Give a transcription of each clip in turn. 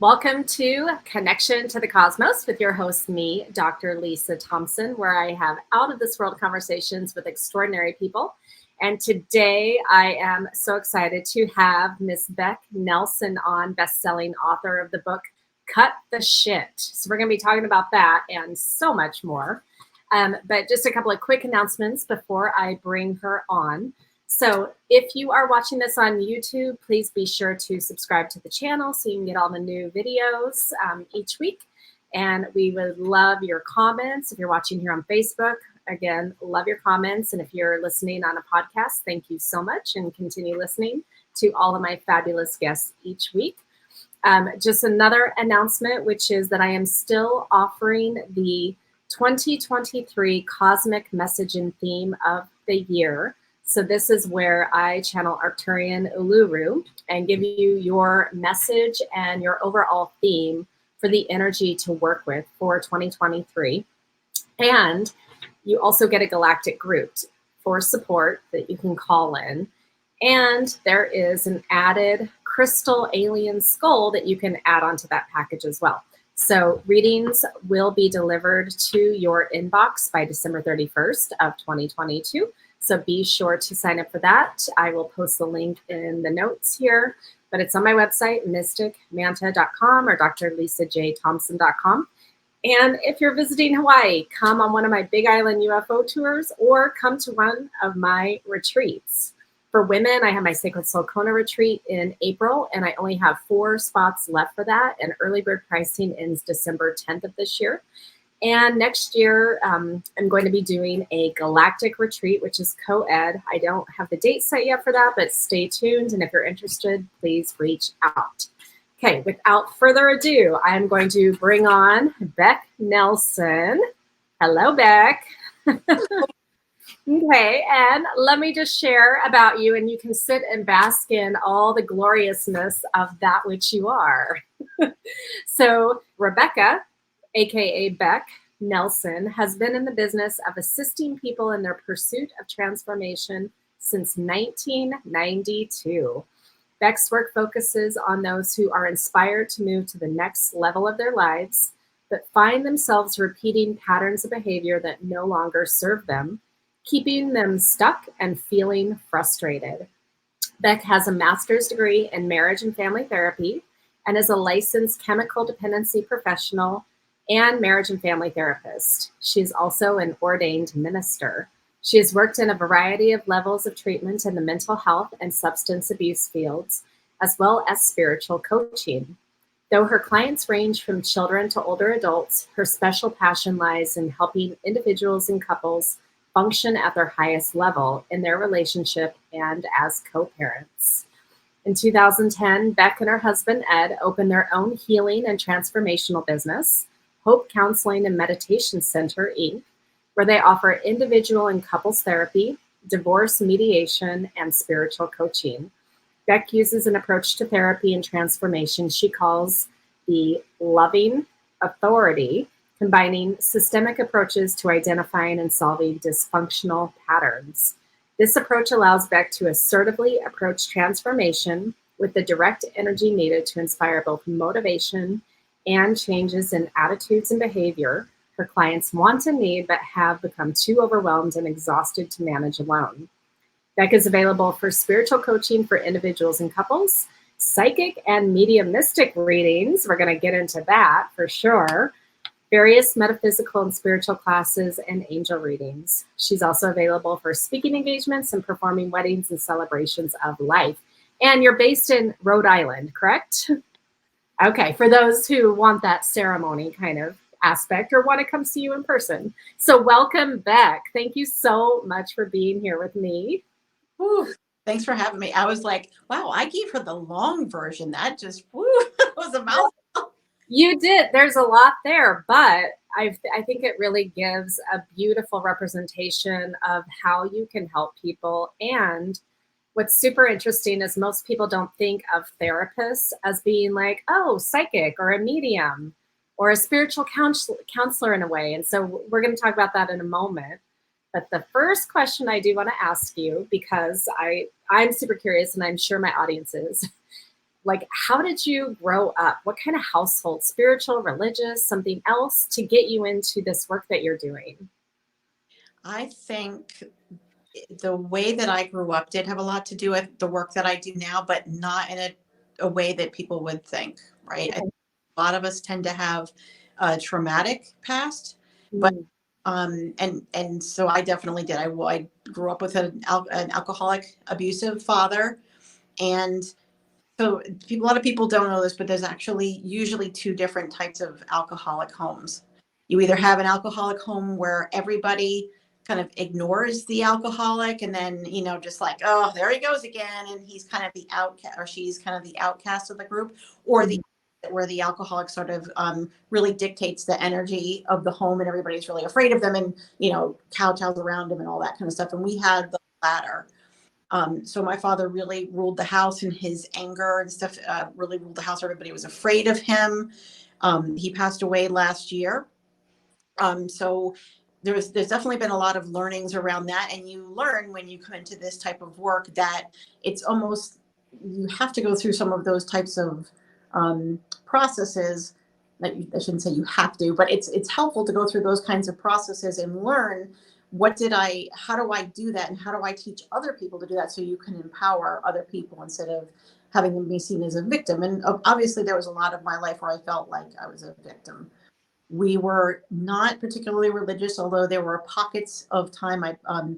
Welcome to Connection to the Cosmos with your host, me, Dr. Lisa Thompson, where I have out of this world conversations with extraordinary people. And today I am so excited to have Miss Becc Nelson on, best-selling author of the book, Cut the Shit. So we're going to be talking about that and so much more. But just a couple of quick announcements before I bring her on. So if you are watching this on YouTube, please be sure to subscribe to the channel so you can get all the new videos each week. And we would love your comments. If you're watching here on Facebook, again, love your comments. And if you're listening on a podcast, thank you so much and continue listening to all of my fabulous guests each week. Just another announcement, which is that I am still offering the 2023 Cosmic Message and Theme of the Year. So this is where I channel Arcturian Uluru and give you your message and your overall theme for the energy to work with for 2023. And you also get a galactic group for support that you can call in. And there is an added crystal alien skull that you can add onto that package as well. So readings will be delivered to your inbox by December 31st of 2022. So be sure to sign up for that. I will post the link in the notes here, but it's on my website, mysticmanta.com or drlisajthompson.com. And if you're visiting Hawaii, come on one of my Big Island UFO tours or come to one of my retreats. For women, I have my Sacred Soul Kona retreat in April, and I only have 4 spots left for that. And early bird pricing ends December 10th of this year. And next year, I'm going to be doing a galactic retreat, which is co-ed. I don't have the date set yet for that, but stay tuned. And if you're interested, please reach out. Okay, without further ado, I'm going to bring on Becc Nelson. Hello, Becc. Okay, and let me just share about you, and you can sit and bask in all the gloriousness of that which you are. So, Rebecca, aka Becc Nelson, has been in the business of assisting people in their pursuit of transformation since 1992. Becc's work focuses on those who are inspired to move to the next level of their lives, but find themselves repeating patterns of behavior that no longer serve them, keeping them stuck and feeling frustrated. Becc has a master's degree in marriage and family therapy and is a licensed chemical dependency professional and marriage and family therapist. She is also an ordained minister. She has worked in a variety of levels of treatment in the mental health and substance abuse fields, as well as spiritual coaching. Though her clients range from children to older adults, her special passion lies in helping individuals and couples function at their highest level in their relationship and as co-parents. In 2010, Becc and her husband, Ed, opened their own healing and transformational business, Hope Counseling and Mediation Center, Inc., where they offer individual and couples therapy, divorce mediation, and spiritual coaching. Becc uses an approach to therapy and transformation she calls the loving authority, combining systemic approaches to identifying and solving dysfunctional patterns. This approach allows Becc to assertively approach transformation with the direct energy needed to inspire both motivation and changes in attitudes and behavior her clients want and need, but have become too overwhelmed and exhausted to manage alone. Becc is available for spiritual coaching for individuals and couples, psychic and mediumistic readings. We're going to get into that for sure. Various metaphysical and spiritual classes and angel readings. She's also available for speaking engagements and performing weddings and celebrations of life. And you're based in Rhode Island, correct? Okay, for those who want that ceremony kind of aspect or want to come see you in person. So welcome, Becc. Thank you so much for being here with me. Whew, thanks for having me. I was like, wow, I gave her the long version. That just was a mouthful. You did. There's a lot there, but I think it really gives a beautiful representation of how you can help people. And what's super interesting is most people don't think of therapists as being like, oh, psychic or a medium or a spiritual counselor in a way. And so we're going to talk about that in a moment. But the first question I do want to ask you, because I'm super curious and I'm sure my audience is, Like, how did you grow up? What kind of household, spiritual, religious, something else to get you into this work that you're doing? I think the way that I grew up did have a lot to do with the work that I do now, but not in a way that people would think, right? Okay. A lot of us tend to have a traumatic past, but Mm. and so I definitely did. I grew up with an alcoholic, abusive father, and so a lot of people don't know this, but there's actually usually two different types of alcoholic homes. You either have an alcoholic home where everybody kind of ignores the alcoholic and then, just like, oh, there he goes again. And he's kind of the outcast, or she's kind of the outcast of the group, or the Mhm. where the alcoholic sort of really dictates the energy of the home and everybody's really afraid of them and, kowtows around them and all that kind of stuff. And we had the latter. So my father really ruled the house in his anger and stuff, really ruled the house. Everybody was afraid of him. He passed away last year. So there's definitely been a lot of learnings around that. And you learn when you come into this type of work that it's almost, you have to go through some of those types of processes. I shouldn't say you have to, but it's helpful to go through those kinds of processes and learn how do I do that? And how do I teach other people to do that so you can empower other people instead of having them be seen as a victim? And obviously there was a lot of my life where I felt like I was a victim. We were not particularly religious, although there were pockets of time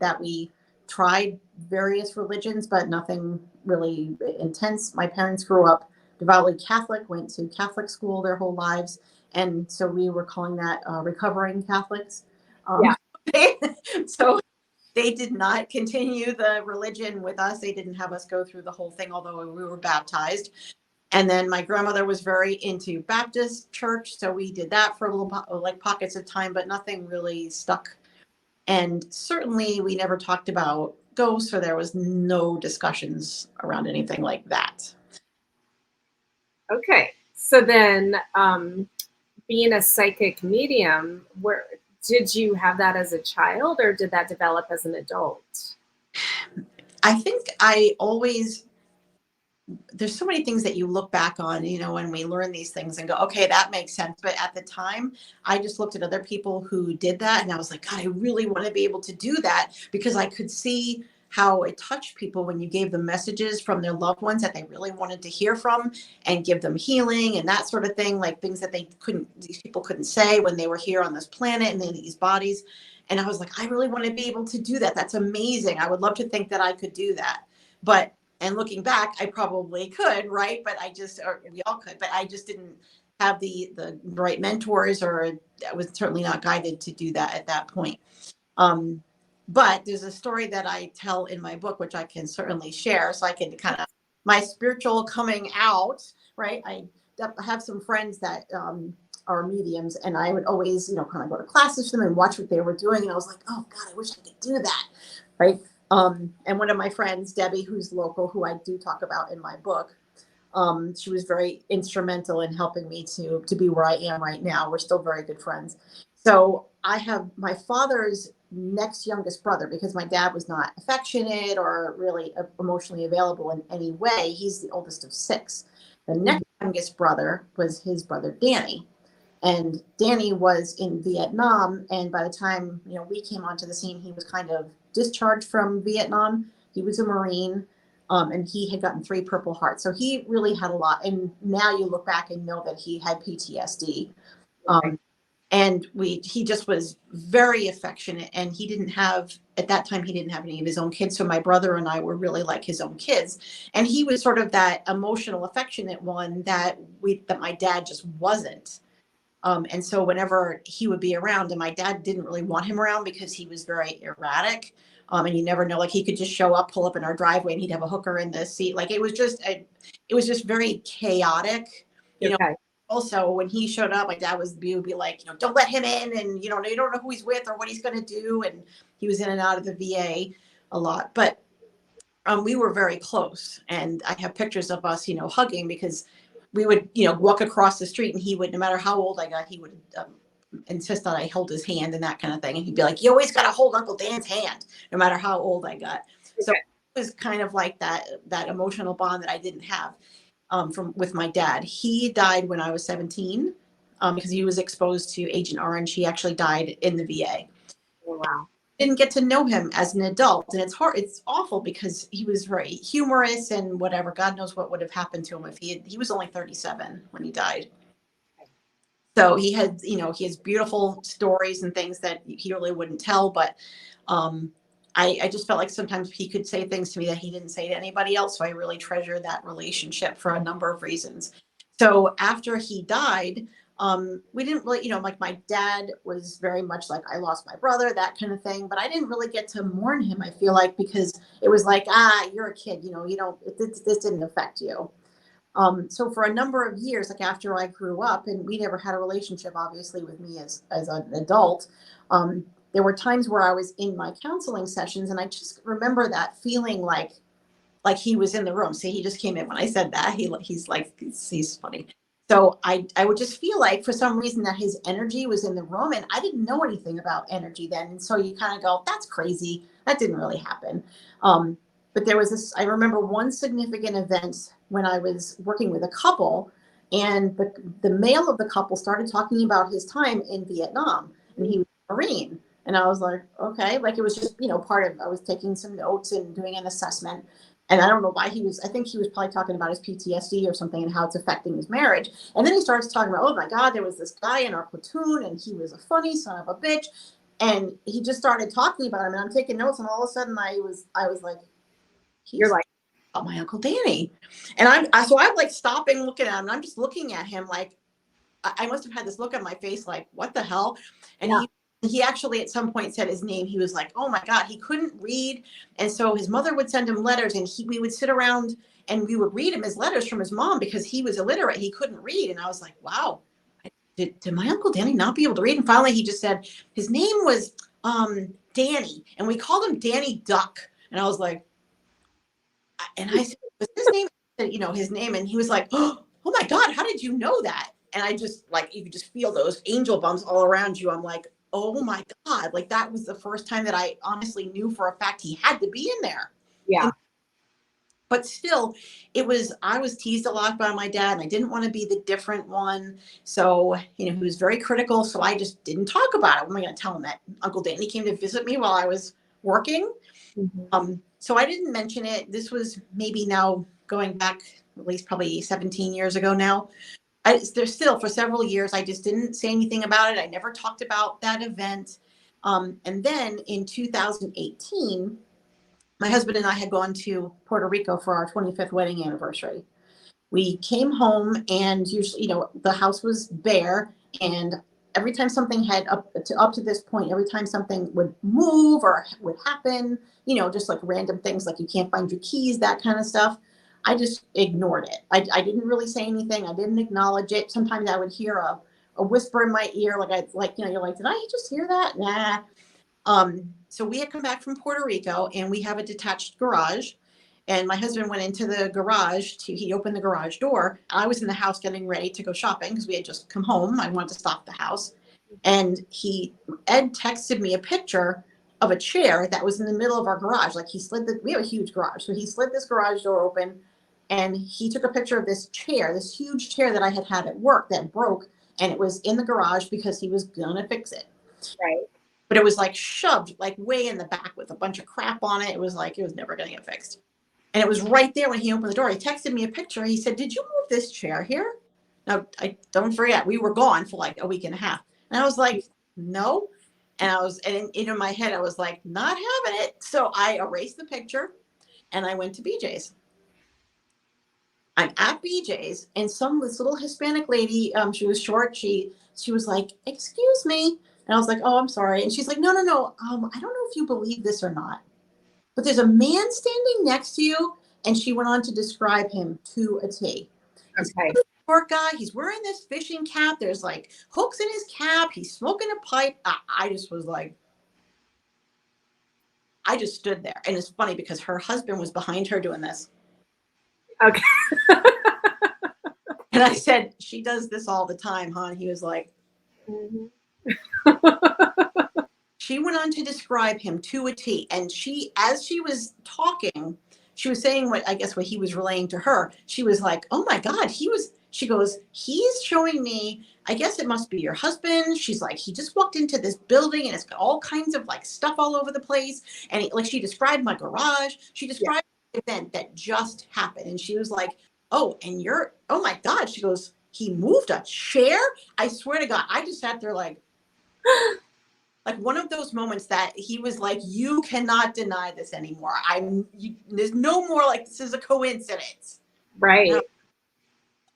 that we tried various religions, but nothing really intense. My parents grew up devoutly Catholic, went to Catholic school their whole lives. And so we were calling that recovering Catholics. Yeah. Um, so they did not continue the religion with us. They didn't have us go through the whole thing, although we were baptized. And then my grandmother was very into Baptist church, so we did that for a little like pockets of time, but nothing really stuck. And certainly we never talked about ghosts, or there was no discussions around anything like that. Okay. So then, being a psychic medium, where did you have that as a child or did that develop as an adult? I think I always there's so many things that you look back on, when we learn these things and go, okay, that makes sense. But at the time, I just looked at other people who did that and I was like, God, I really want to be able to do that because I could see how it touched people when you gave them messages from their loved ones that they really wanted to hear from and give them healing and that sort of thing, like things that these people couldn't say when they were here on this planet and in these bodies. And I was like, I really want to be able to do that. That's amazing. I would love to think that I could do that. But and looking back, I probably could, right? But or we all could, but I just didn't have the right mentors, or I was certainly not guided to do that at that point. Um, but there's a story that I tell in my book, which I can certainly share, so I can kind of my spiritual coming out, right? I have some friends that are mediums, and I would always, kind of go to classes for them and watch what they were doing, and I was like, oh God, I wish I could do that, right? And one of my friends, Debbie, who's local, who I do talk about in my book, she was very instrumental in helping me to be where I am right now. We're still very good friends. So I have my father's next youngest brother, because my dad was not affectionate or really emotionally available in any way. He's the oldest of six. The Mhm. next youngest brother was his brother Danny, and Danny was in Vietnam. And by the time, we came onto the scene, he was kind of discharged from Vietnam. He was a Marine, and he had gotten 3 Purple Hearts. So he really had a lot. And now you look back and know that he had PTSD. Okay. Um, and he just was very affectionate. And he didn't have, at that time, he didn't have any of his own kids. So my brother and I were really like his own kids. And he was sort of that emotional, affectionate one that my dad just wasn't. And so whenever he would be around, and my dad didn't really want him around because he was very erratic. And you never know, like he could just show up, pull up in our driveway, and he'd have a hooker in the seat. Like it was just very chaotic. You know, Okay. also when he showed up, my dad would be like, don't let him in, and you don't know who he's with or what he's going to do. And he was in and out of the VA a lot, but we were very close, and I have pictures of us, hugging, because we would, walk across the street, and he would, no matter how old I got, he would insist that I hold his hand and that kind of thing. And he'd be like, "You always got to hold Uncle Dan's hand, no matter how old I got." So Okay. it was kind of like that emotional bond that I didn't have. with my dad. He died when I was 17 because he was exposed to Agent Orange. He actually died in the VA. Oh, wow. Didn't get to know him as an adult, and it's hard. It's awful because he was very humorous and whatever. God knows what would have happened to him if he was only 37 when he died. So he had, he has beautiful stories and things that he really wouldn't tell. But I just felt like sometimes he could say things to me that he didn't say to anybody else. So I really treasure that relationship for a number of reasons. So after he died, we didn't really, like my dad was very much like, I lost my brother, that kind of thing. But I didn't really get to mourn him, I feel like, because it was like, you're a kid, you don't, this didn't affect you. So for a number of years, like after I grew up, and we never had a relationship, obviously, with me as an adult, there were times where I was in my counseling sessions, and I just remember that feeling like he was in the room. See, he just came in when I said that. He's like, he's funny. So I would just feel like for some reason that his energy was in the room, and I didn't know anything about energy then. And so you kind of go, that's crazy. That didn't really happen. But there was this, I remember one significant event when I was working with a couple, and the male of the couple started talking about his time in Vietnam, and he was a Marine. And I was like, okay, like it was just, part of, I was taking some notes and doing an assessment. And I don't know why I think he was probably talking about his PTSD or something and how it's affecting his marriage. And then he starts talking about, oh my God, there was this guy in our platoon and he was a funny son of a bitch. And he just started talking about him, and I'm taking notes, and all of a sudden I was like, You're he's like, about my Uncle Danny. And I'm like stopping, looking at him, and I'm just looking at him like, I must have had this look on my face like, what the hell? And yeah. he actually at some point said his name. He was like, oh my God, he couldn't read. And so his mother would send him letters, and we would sit around and we would read him his letters from his mom because he was illiterate. He couldn't read. And I was like, wow, did my Uncle Danny not be able to read? And finally he just said his name was Danny, and we called him Danny Duck. And I was like, and I said, was his name, his name? And he was like, oh my God, how did you know that? And I just, like, you could just feel those angel bumps all around you. I'm like, oh my God, like that was the first time that I honestly knew for a fact he had to be in there. Yeah. But still, I was teased a lot by my dad, and I didn't want to be the different one. So, he was very critical. So I just didn't talk about it. What am I going to tell him that Uncle Danny came to visit me while I was working? Mm-hmm. So I didn't mention it. This was maybe now going back at least probably 17 years ago now. There's still for several years, I just didn't say anything about it. I never talked about that event. And then in 2018, my husband and I had gone to Puerto Rico for our 25th wedding anniversary. We came home, and usually, the house was bare, and every time something had up to this point, every time something would move or would happen, just like random things like you can't find your keys, that kind of stuff, I just ignored it. I didn't really say anything. I didn't acknowledge it. Sometimes I would hear a whisper in my ear, you're like, did I just hear that? Nah. So we had come back from Puerto Rico, and we have a detached garage. And my husband went into the garage he opened the garage door. I was in the house getting ready to go shopping because we had just come home. I wanted to stock the house. And Ed texted me a picture of a chair that was in the middle of our garage. Like we have a huge garage. So he slid this garage door open, and he took a picture of this huge chair that I had at work that broke. And it was in the garage because he was going to fix it. Right. But it was like shoved like way in the back with a bunch of crap on it. It was like, it was never going to get fixed. And it was right there when he opened the door. He texted me a picture. He said, did you move this chair here? Now, I don't forget, we were gone for like a week and a half. And I was like, no. And in my head, I was like, not having it. So I erased the picture, and I went to BJ's. I'm at BJ's, and this little Hispanic lady, she was short. She was like, excuse me. And I was like, oh, I'm sorry. And she's like, no. I don't know if you believe this or not, but there's a man standing next to you. And she went on to describe him to a T. He's Okay. a short guy. He's wearing this fishing cap. There's like hooks in his cap. He's smoking a pipe. I just was like, I just stood there. And it's funny because her husband was behind her doing this. Okay. And I said, she does this all the time, huh? And he was like, Mm-hmm. she went on to describe him to a T. And as she was talking, she was saying what I guess what he was relaying to her. She was like, oh my God, she goes, he's showing me, I guess it must be your husband. She's like, he just walked into this building and it's got all kinds of like stuff all over the place. And like she described my garage. She Yeah. described the event that just happened. And she was like, oh, and oh my God. She goes, he moved a chair. I swear to God, I just sat there like one of those moments that he was like, you cannot deny this anymore. There's no more like, this is a coincidence. Right.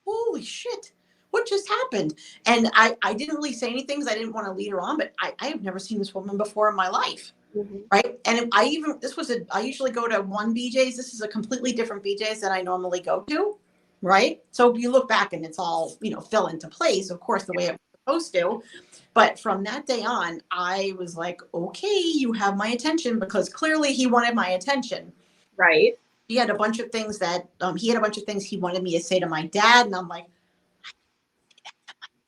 Holy shit, what just happened? And I didn't really say anything because I didn't want to lead her on, but I have never seen this woman before in my life. Mm-hmm. Right. And I usually go to one BJ's. This is a completely different BJ's than I normally go to. Right. So you look back and it's all, fell into place, of course, the way it was supposed to. But from that day on, I was like, okay, you have my attention, because clearly he wanted my attention. Right. He had a bunch of things he wanted me to say to my dad. And I'm like,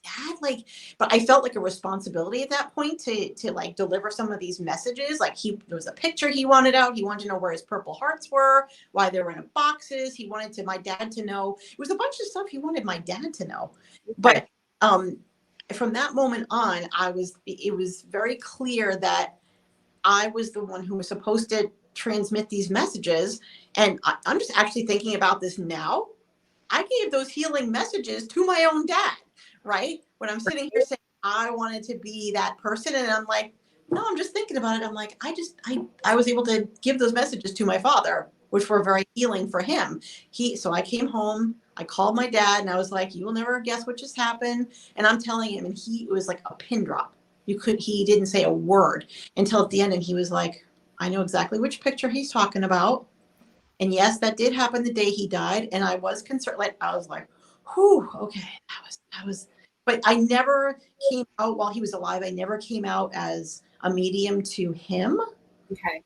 Dad, but I felt like a responsibility at that point to like deliver some of these messages. Like there was a picture he wanted out. He wanted to know where his purple hearts were, why they were in boxes. He wanted my dad to know. It was a bunch of stuff he wanted my dad to know. Okay. But from that moment on, it was very clear that I was the one who was supposed to transmit these messages. And I'm just actually thinking about this now. I gave those healing messages to my own dad, right? When I'm sitting here saying I wanted to be that person, and I'm like, no, I'm just thinking about it. I'm like, I was able to give those messages to my father, which were very healing for him. So I came home, I called my dad, and I was like, you will never guess what just happened. And I'm telling him, and it was like a pin drop. He didn't say a word until at the end. And he was like, I know exactly which picture he's talking about. And yes, that did happen the day he died. And I was concerned. Like, I was like, whew, okay, that was, but I never came out while he was alive. I never came out as a medium to him. Okay.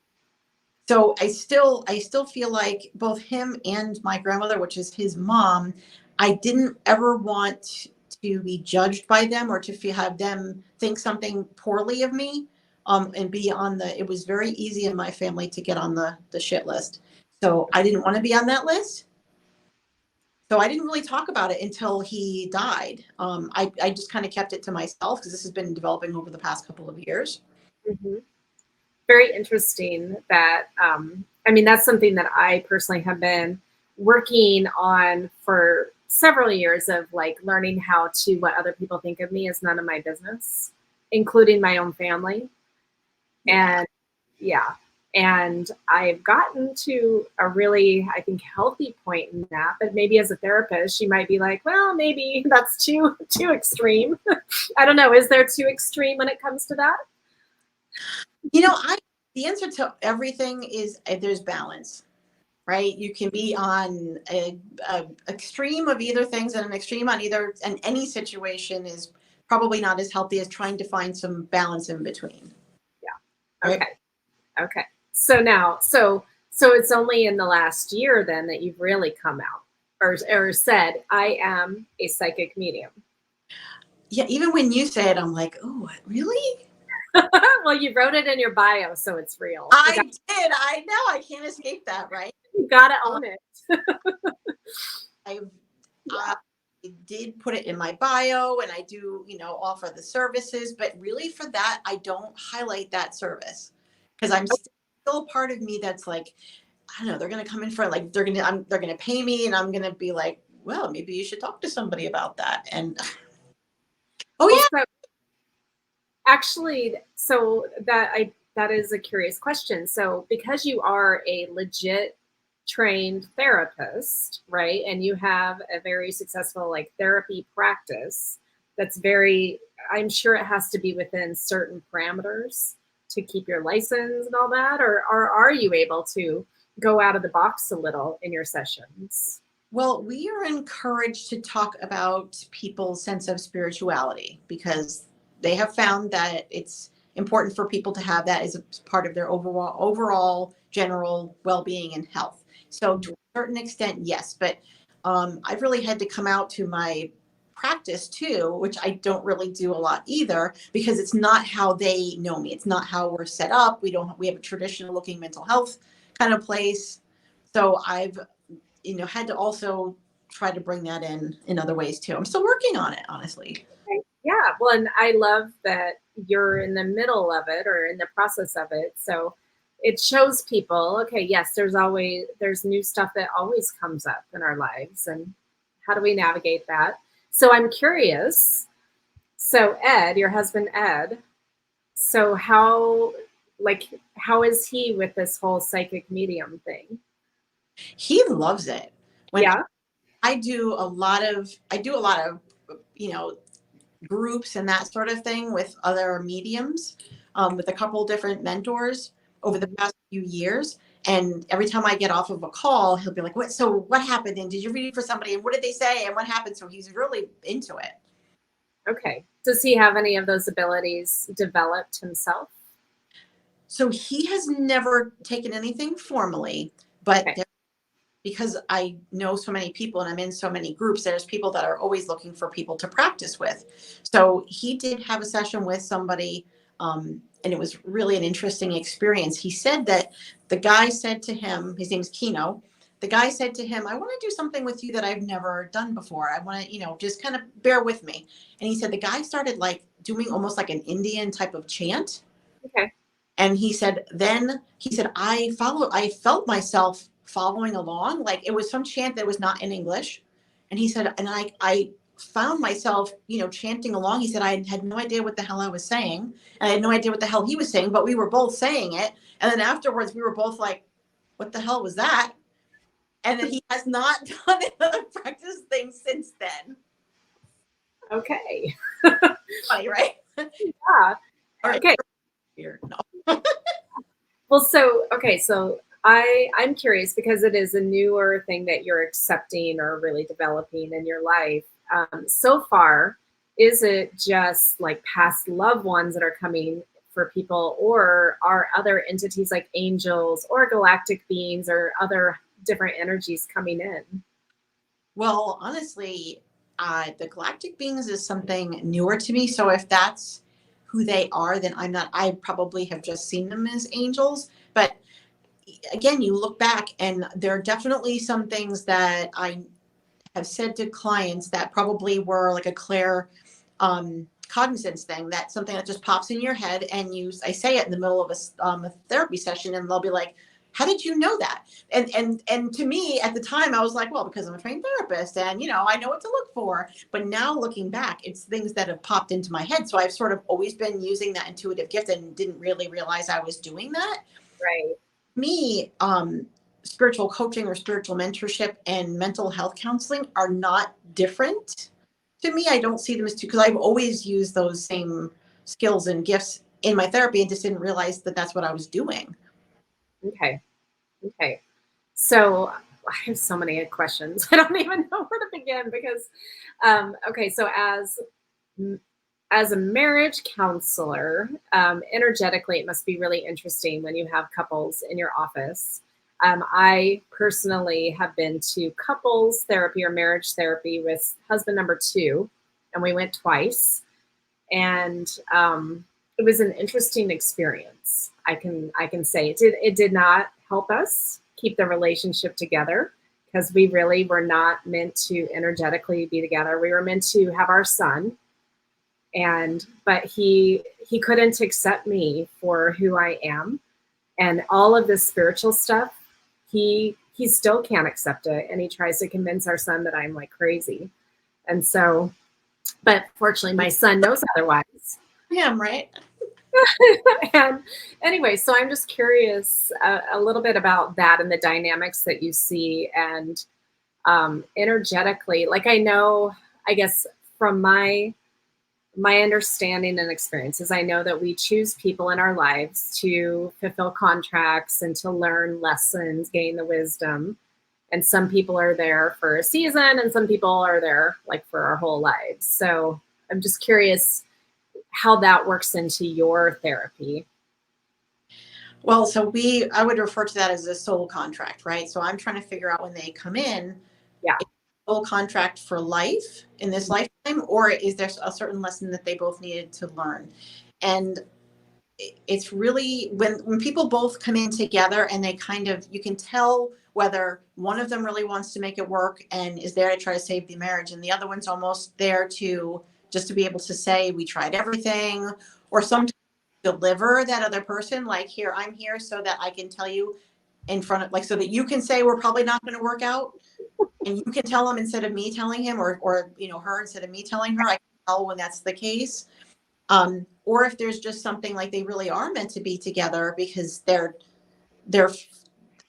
So I still feel like both him and my grandmother, which is his mom, I didn't ever want to be judged by them or to have them think something poorly of me. And be it was very easy in my family to get on the shit list. So I didn't want to be on that list. So I didn't really talk about it until he died. I just kind of kept it to myself because this has been developing over the past couple of years. Mm-hmm. Very interesting that, that's something that I personally have been working on for several years, of like learning how to let other people think of me as none of my business, including my own family. And and I've gotten to a really, I think, healthy point in that. But maybe as a therapist, she might be like, well, maybe that's too extreme. I don't know. Is there too extreme when it comes to that? The answer to everything is there's balance, right? You can be on a extreme of either things, and an extreme on either, and any situation is probably not as healthy as trying to find some balance in between. Yeah. Okay. Right? Okay. So now, so it's only in the last year then that you've really come out or said, I am a psychic medium. Yeah. Even when you say it, I'm like, oh, really? Well, you wrote it in your bio, so it's real. I did. I know. I can't escape that, right? You gotta own it. I did put it in my bio, and I do, offer the services, but really for that, I don't highlight that service because I'm still a part of me that's like, I don't know, they're going to come in for like, they're going to pay me, and I'm going to be like, well, maybe you should talk to somebody about that. And so, actually, so that is a curious question. So because you are a legit trained therapist, right? And you have a very successful like therapy practice that's I'm sure it has to be within certain parameters to keep your license and all that, or are you able to go out of the box a little in your sessions? Well, we are encouraged to talk about people's sense of spirituality because they have found that it's important for people to have that as a part of their overall general well-being and health. So to a certain extent, yes, but I've really had to come out to my practice too, which I don't really do a lot either, because it's not how they know me. It's not how we're set up. We have a traditional looking mental health kind of place. So I've, had to also try to bring that in other ways too. I'm still working on it, honestly. Okay. Yeah. Well, and I love that you're in the middle of it or in the process of it. So it shows people, okay, yes, there's new stuff that always comes up in our lives. And how do we navigate that? So I'm curious. So Ed, your husband Ed, so how is he with this whole psychic medium thing? He loves it. When Yeah. I do a lot of, groups and that sort of thing with other mediums, with a couple different mentors over the past few years. And every time I get off of a call, he'll be like, what happened? And did you read for somebody? And what did they say? And what happened? So he's really into it. Okay. Does he have any of those abilities developed himself? So he has never taken anything formally, but Okay. because I know so many people and I'm in so many groups, there's people that are always looking for people to practice with. So he did have a session with somebody, and it was really an interesting experience. He said that the guy said to him, his name's Kino, the guy said to him, I want to do something with you that I've never done before. I want to, just kind of bear with me. And he said the guy started like doing almost like an Indian type of chant. Okay. And he said, I felt myself following along. Like it was some chant that was not in English. And he said, and I found myself, chanting along. He said, I had no idea what the hell I was saying. And I had no idea what the hell he was saying, but we were both saying it. And then afterwards we were both like, what the hell was that? And then he has not done another practice thing since then. Okay. Funny, right? Yeah. Or Okay. weird. No. Well, so I'm curious because it is a newer thing that you're accepting or really developing in your life. So far, is it just like past loved ones that are coming for people, or are other entities like angels or galactic beings or other different energies coming in? Well, honestly, the galactic beings is something newer to me. So if that's who they are, then I'm not, I probably have just seen them as angels. But again, you look back and there are definitely some things that I have said to clients that probably were like a clair cognizance thing, that something that just pops in your head and I say it in the middle of a therapy session and they'll be like, how did you know that? And to me at the time I was like, well, because I'm a trained therapist and I know what to look for. But now looking back, it's things that have popped into my head. So I've sort of always been using that intuitive gift and didn't really realize I was doing that. Right. Me, spiritual coaching or spiritual mentorship and mental health counseling are not different. To me, I don't see them as two, because I've always used those same skills and gifts in my therapy and just didn't realize that that's what I was doing. Okay. Okay. So I have so many questions. I don't even know where to begin because, okay, so as a marriage counselor, energetically, it must be really interesting when you have couples in your office. I personally have been to couples therapy or marriage therapy with husband number two, and we went twice. And it was an interesting experience. I can say it did not help us keep the relationship together because we really were not meant to energetically be together. We were meant to have our son, but he couldn't accept me for who I am, and all of this spiritual stuff. He still can't accept it, and he tries to convince our son that I'm like crazy. And so, but fortunately, my son knows otherwise. Yeah, right. And anyway, so I'm just curious a little bit about that and the dynamics that you see, and energetically. Like I know, I guess from my understanding and experiences, I know that we choose people in our lives to fulfill contracts and to learn lessons, gain the wisdom. And some people are there for a season, and some people are there like for our whole lives. So I'm just curious how that works into your therapy. Well, I would refer to that as a soul contract, right? So I'm trying to figure out when they come in, Yeah. is it a soul contract for life in this lifetime, or is there a certain lesson that they both needed to learn? And it's really when people both come in together and they kind of, you can tell whether one of them really wants to make it work and is there to try to save the marriage, and the other one's almost there to just to be able to say, we tried everything, or sometimes deliver that other person, like, here, I'm here so that I can tell you in front of, like, so that you can say we're probably not going to work out, and you can tell him instead of me telling him, or her instead of me telling her. I can tell when that's the case. Or if there's just something like they really are meant to be together because they're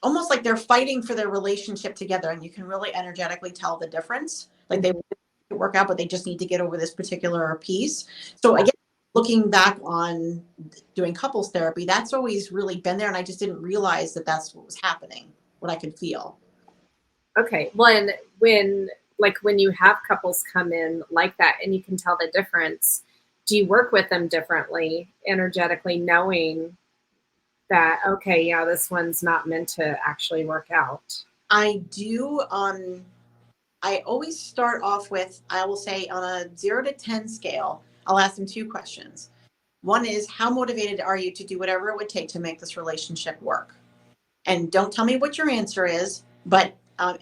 almost like they're fighting for their relationship together, and you can really energetically tell the difference. Like they work out, but they just need to get over this particular piece. So again, looking back on doing couples therapy, that's always really been there, and I just didn't realize that that's what was happening, what I could feel. Okay. Well, and when you have couples come in like that and you can tell the difference, do you work with them differently, energetically, knowing that, okay, yeah, this one's not meant to actually work out? I do. I always start off with, I will say, on a 0 to 10 scale, I'll ask them 2 questions. One is, how motivated are you to do whatever it would take to make this relationship work? And don't tell me what your answer is, but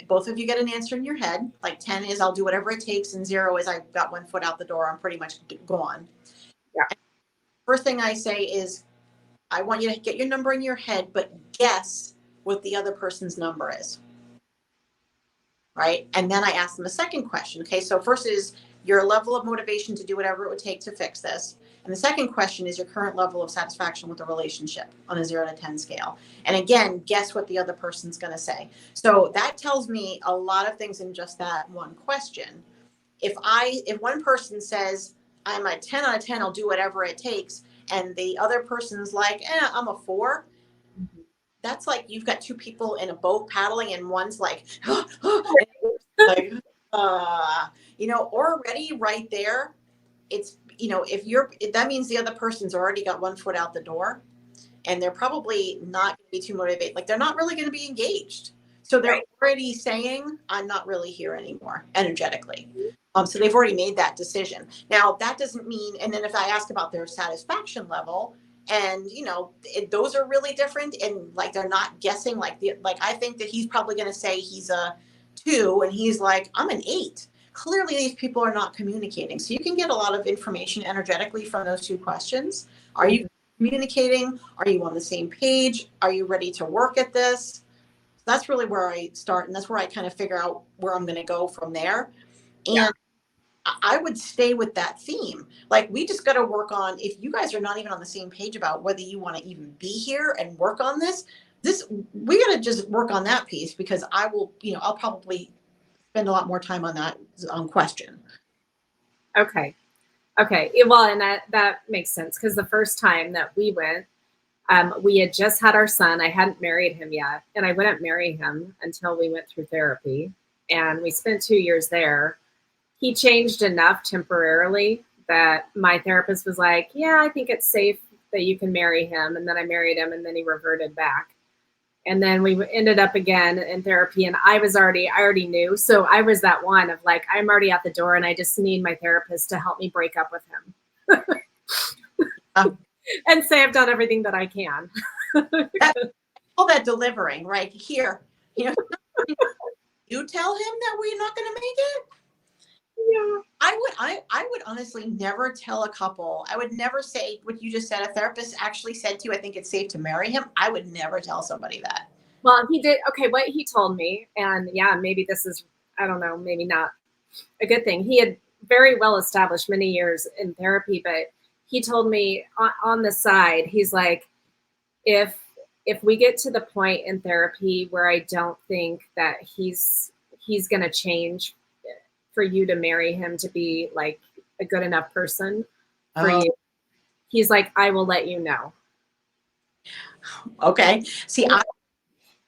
both of you get an answer in your head. Like 10 is, I'll do whatever it takes, and 0 is, I've got 1 foot out the door, I'm pretty much gone. Yeah. First thing I say is, I want you to get your number in your head, but guess what the other person's number is. Right? And then I ask them a second question. Okay, so first is your level of motivation to do whatever it would take to fix this. And the second question is your current level of satisfaction with the relationship on a 0 to 10 scale. And again, guess what the other person's going to say. So that tells me a lot of things in just that one question. If one person says, I'm a 10 out of 10, I'll do whatever it takes, and the other person's like, I'm a 4, that's like you've got 2 people in a boat paddling, and one's like, like, already right there. It's, if that means the other person's already got 1 foot out the door, and they're probably not going to be too motivated. Like, they're not really going to be engaged. So they're already saying, I'm not really here anymore energetically. So they've already made that decision. Now, that doesn't mean, and then if I ask about their satisfaction level, and those are really different, and like they're not guessing, like I think that he's probably going to say he's a 2, and he's like, I'm an 8. Clearly these people are not communicating. So you can get a lot of information energetically from those 2 questions. Are you communicating? Are you on the same page? Are you ready to work at this? That's really where I start, and that's where I kind of figure out where I'm going to go from there. And I would stay with that theme. Like, we just got to work on, if you guys are not even on the same page about whether you want to even be here and work on this, we got to just work on that piece, because I will, I'll probably spend a lot more time on that question. Okay. Well, and that makes sense, because the first time that we went, we had just had our son. I hadn't married him yet, and I wouldn't marry him until we went through therapy. And we spent 2 years there. He changed enough temporarily that my therapist was like, yeah, I think it's safe that you can marry him. And then I married him, and then he reverted back. And then we ended up again in therapy, and I already knew. So I was that one of like, I'm already at the door, and I just need my therapist to help me break up with him. And say I've done everything that I can. All that delivering right here. You tell him that we're not going to make it. Yeah. I would honestly never tell a couple. I would never say what you just said. A therapist actually said to you, I think it's safe to marry him. I would never tell somebody that. Well, he did. Okay, what he told me, and yeah, maybe this is, I don't know, maybe not a good thing. He had very well established many years in therapy, but he told me on the side, he's like, if we get to the point in therapy where I don't think that he's going to change for you to marry him to be like a good enough person for you, he's like, I will let you know. Okay. See, I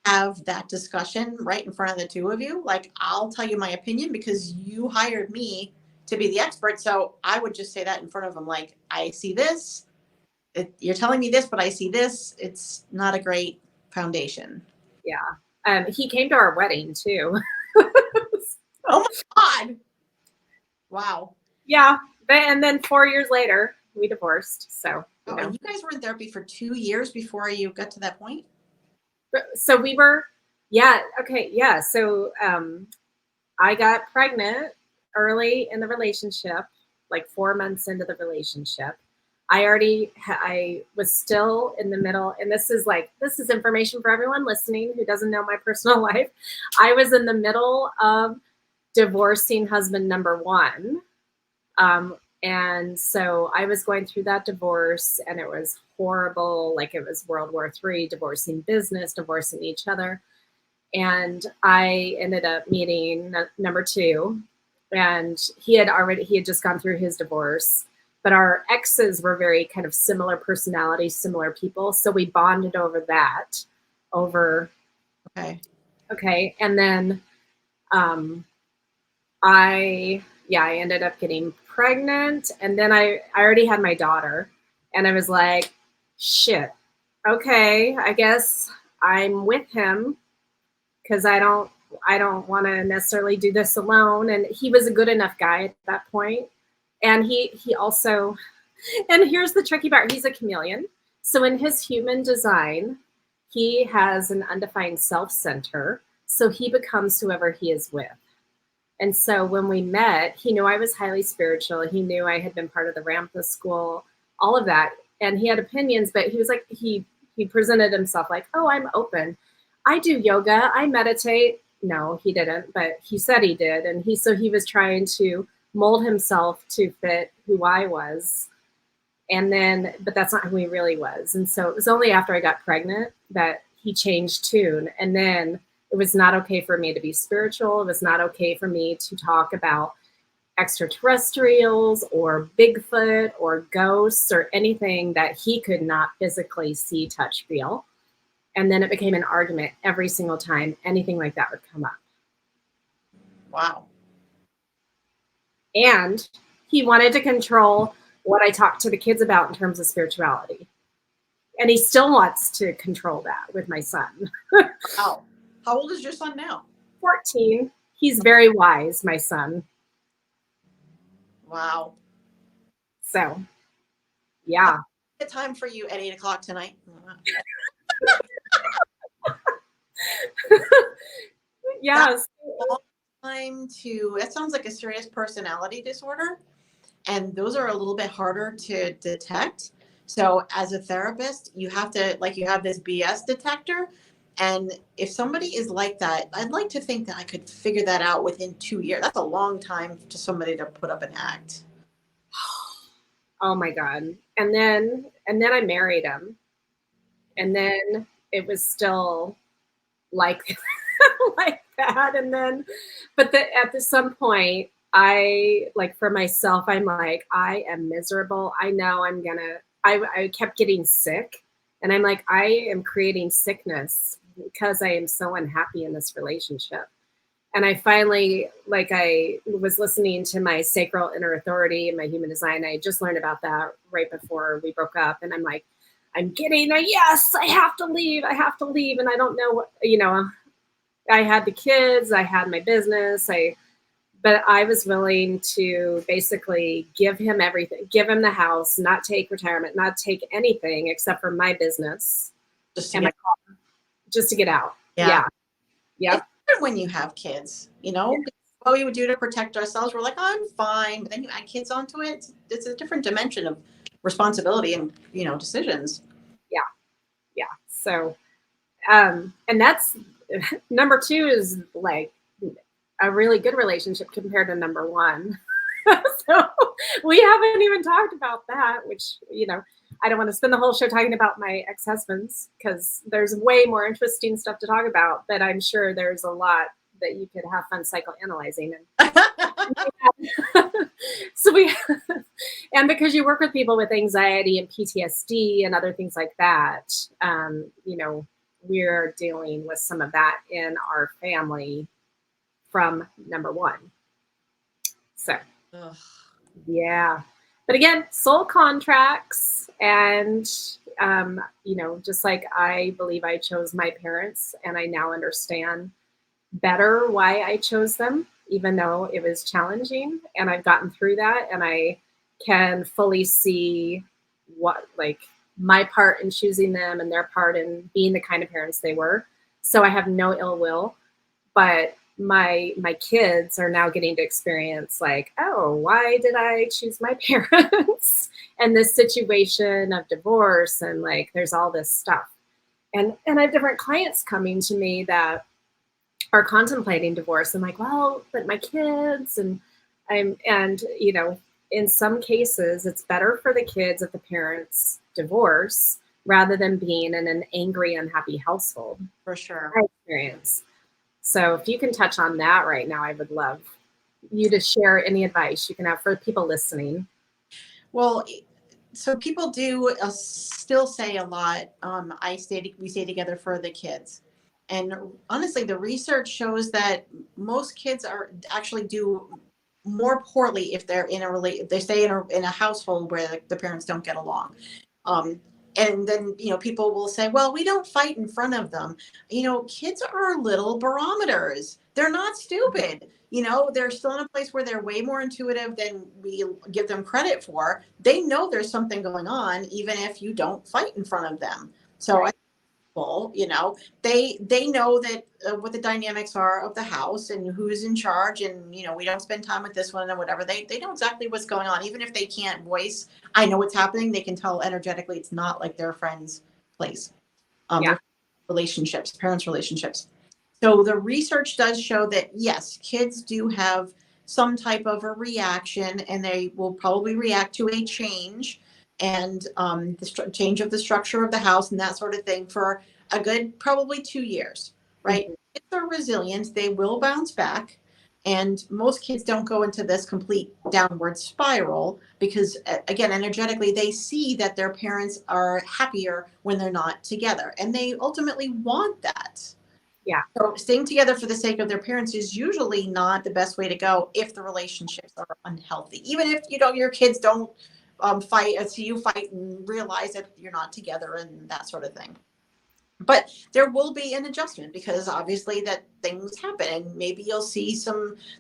have that discussion right in front of the 2 of you. Like, I'll tell you my opinion because you hired me to be the expert. So I would just say that in front of them. Like, I see this, you're telling me this, but I see this. It's not a great foundation. Yeah. He came to our wedding too. Oh my God. Wow. Yeah. And then 4 years later, we divorced. So, and you guys were in therapy for 2 years before you got to that point? So we were Yeah. Okay. Yeah. So I got pregnant early in the relationship, like 4 months into the relationship. I was still in the middle, and this is information for everyone listening who doesn't know my personal life. I was in the middle of divorcing husband number one. And so I was going through that divorce, and it was horrible. Like it was World War III, divorcing business, divorcing each other. And I ended up meeting number two, and he had just gone through his divorce, but our exes were very kind of similar personalities, similar people. So we bonded over that, over, Okay. okay. And then um, I ended up getting pregnant, and then I already had my daughter, and I was like, shit, okay, I guess I'm with him because I don't want to necessarily do this alone. And he was a good enough guy at that point. And he also, and here's the tricky part, he's a chameleon. So in his human design, he has an undefined self center. So he becomes whoever he is with. And so when we met, he knew I was highly spiritual. He knew I had been part of the Ramtha school, all of that. And he had opinions, but he was like, he presented himself like, oh, I'm open. I do yoga, I meditate. No, he didn't, but he said he did. And he was trying to mold himself to fit who I was. And then, but that's not who he really was. And so it was only after I got pregnant that he changed tune. And then it was not okay for me to be spiritual. It was not okay for me to talk about extraterrestrials or Bigfoot or ghosts or anything that he could not physically see, touch, feel. And then it became an argument every single time anything like that would come up. Wow. And he wanted to control what I talked to the kids about in terms of spirituality. And he still wants to control that with my son. Wow. How old is your son now? 14. He's very wise, my son. Wow. So, yeah. The time for you at 8 o'clock tonight. Yes. Long time to. That sounds like a serious personality disorder, and those are a little bit harder to detect. So, as a therapist, you have to you have this BS detector. And if somebody is like that, I'd like to think that I could figure that out within 2 years. That's a long time to somebody to put up an act. Oh my God. And then I married him. And then it was still like like that. And then at some point, I like for myself, I'm like, I am miserable. I know I kept getting sick. And I'm like, I am creating sickness because I am so unhappy in this relationship. And I finally, like, I was listening to my sacral inner authority and my human design. I just learned about that right before we broke up. And I'm like, I'm getting a yes, I have to leave. I have to leave. And I don't know what. I had the kids, I had my business, but I was willing to basically give him everything, give him the house, not take retirement, not take anything except for my business Just to and my get, car, just to get out. yeah. Yeah. It's Yep. different when you have kids, what we would do to protect ourselves. We're like, oh, I'm fine. But then you add kids onto it. It's a different dimension of responsibility and, decisions. Yeah. Yeah. So, and that's number two is like a really good relationship compared to number one. So we haven't even talked about that, which, I don't want to spend the whole show talking about my ex-husbands because there's way more interesting stuff to talk about, but I'm sure there's a lot that you could have fun psychoanalyzing. And so and because you work with people with anxiety and PTSD and other things like that, we're dealing with some of that in our family from number one. So, Ugh. yeah. But again, soul contracts. And, just like I believe I chose my parents, and I now understand better why I chose them, even though it was challenging. And I've gotten through that, and I can fully see what, like, my part in choosing them and their part in being the kind of parents they were. So I have no ill will, but my kids are now getting to experience like, oh, why did I choose my parents? And this situation of divorce, and like there's all this stuff. And I have different clients coming to me that are contemplating divorce. I'm like, well, but my kids, and in some cases it's better for the kids if the parents divorce rather than being in an angry, unhappy household. For sure. My experience. So if you can touch on that right now, I would love you to share any advice you can have for people listening. Well, so people do still say a lot. We stay together for the kids, and honestly, the research shows that most kids are actually do more poorly if they're if they stay in a household where the parents don't get along. Um, and then, people will say, well, we don't fight in front of them. Kids are little barometers. They're not stupid. They're still in a place where they're way more intuitive than we give them credit for. They know there's something going on, even if you don't fight in front of them. So Right. they know that what the dynamics are of the house and who's in charge, and we don't spend time with this one and whatever. They know exactly what's going on, even if they can't voice, I know what's happening. They can tell energetically it's not like their friend's place. Yeah. Their relationships, parents relationships. So the research does show that yes, kids do have some type of a reaction, and they will probably react to a change and the change of the structure of the house and that sort of thing for a good probably 2 years, right? Mhm. If they're resilient, they will bounce back. And most kids don't go into this complete downward spiral because, again, energetically, they see that their parents are happier when they're not together. And they ultimately want that. Yeah. So staying together for the sake of their parents is usually not the best way to go if the relationships are unhealthy. Even if your kids don't fight, see you fight and realize that you're not together and that sort of thing. But there will be an adjustment because obviously that things happen, and maybe you'll see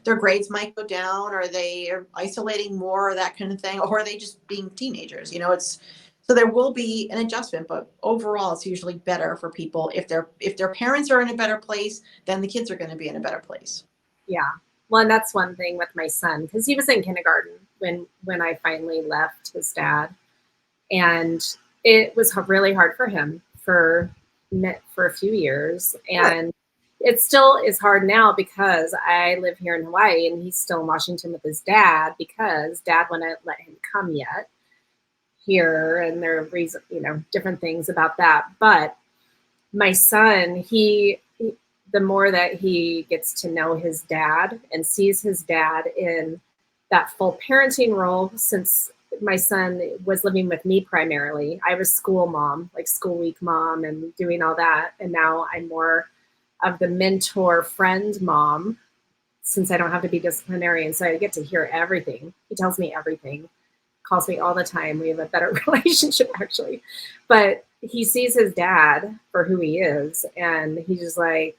their grades might go down, or they are isolating more, or that kind of thing, or are they just being teenagers? It's so there will be an adjustment, but overall, it's usually better for people if their parents are in a better place, then the kids are going to be in a better place. Yeah. Well, and that's one thing with my son, because he was in kindergarten when I finally left his dad, and it was really hard for him for a few years, Sure. and it still is hard now because I live here in Hawaii and he's still in Washington with his dad because dad wouldn't let him come yet here, and there are reasons, different things about that. But my son, the more that he gets to know his dad and sees his dad in that full parenting role, since my son was living with me primarily, I was school mom, like school week mom, and doing all that. And now I'm more of the mentor friend mom, since I don't have to be disciplinarian. So I get to hear everything. He tells me everything, calls me all the time. We have a better relationship, actually. But he sees his dad for who he is, and he's just like,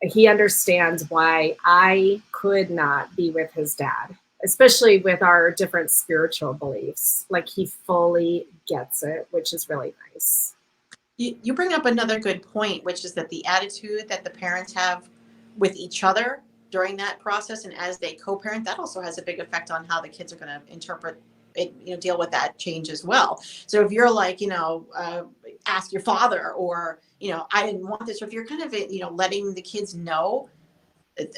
he understands why I could not be with his dad, especially with our different spiritual beliefs. Like, he fully gets it, which is really nice. You bring up another good point, which is that the attitude that the parents have with each other during that process and as they co-parent, that also has a big effect on how the kids are going to interpret it, deal with that change as well. So if you're like, ask your father, or, I didn't want this, or if you're kind of, letting the kids know